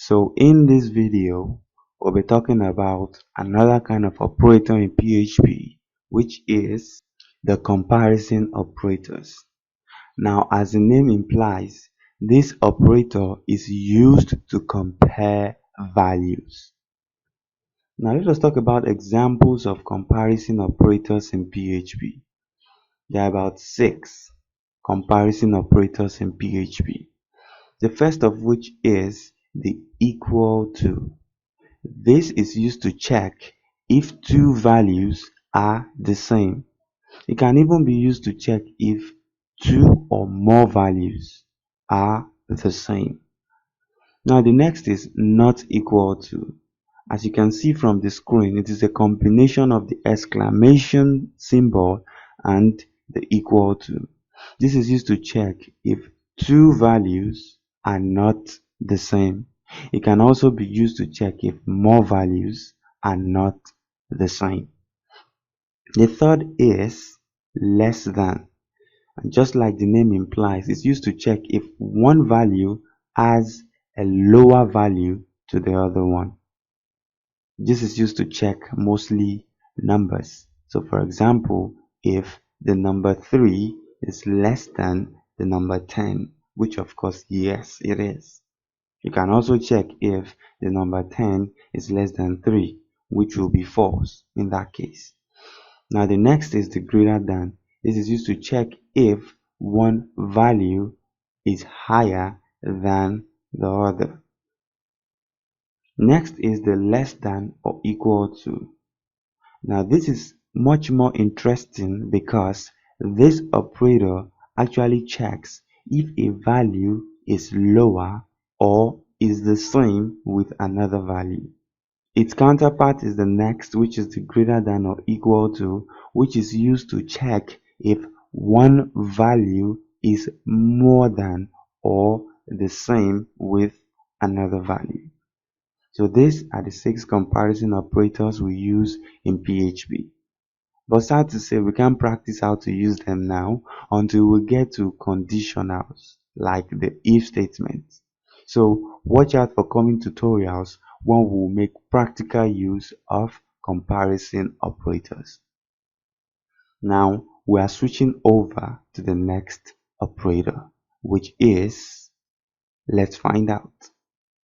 So in this video, we'll be talking about another kind of operator in PHP, which is the comparison operators. Now, as the name implies, this operator is used to compare values. Now, let us talk about examples of comparison operators in PHP. There are about 6 comparison operators in PHP. The first of which is the equal to. This is used to check if two values are the same. It can even be used to check if two or more values are the same. Now the next is not equal to. As you can see from the screen, it is a combination of the exclamation symbol and the equal to. This is used to check if two values are not the same. It can also be used to check if more values are not the same. The third is less than. And just like the name implies, it's used to check if one value has a lower value to the other one. This is used to check mostly numbers. So for example, if the number 3 is less than the number 10, which of course, yes, it is. You can also check if the number 10 is less than 3, which will be false in that case. Now the next is the greater than. This is used to check if one value is higher than the other. Next is the less than or equal to. Now this is much more interesting because this operator actually checks if a value is lower or is the same with another value. Its counterpart is the next, which is the greater than or equal to, which is used to check if one value is more than or the same with another value. So these are the 6 comparison operators we use in PHP. But sad to say, we can't practice how to use them now until we get to conditionals like the if statement. So watch out for coming tutorials when we will make practical use of comparison operators. Now we are switching over to the next operator, which is, let's find out.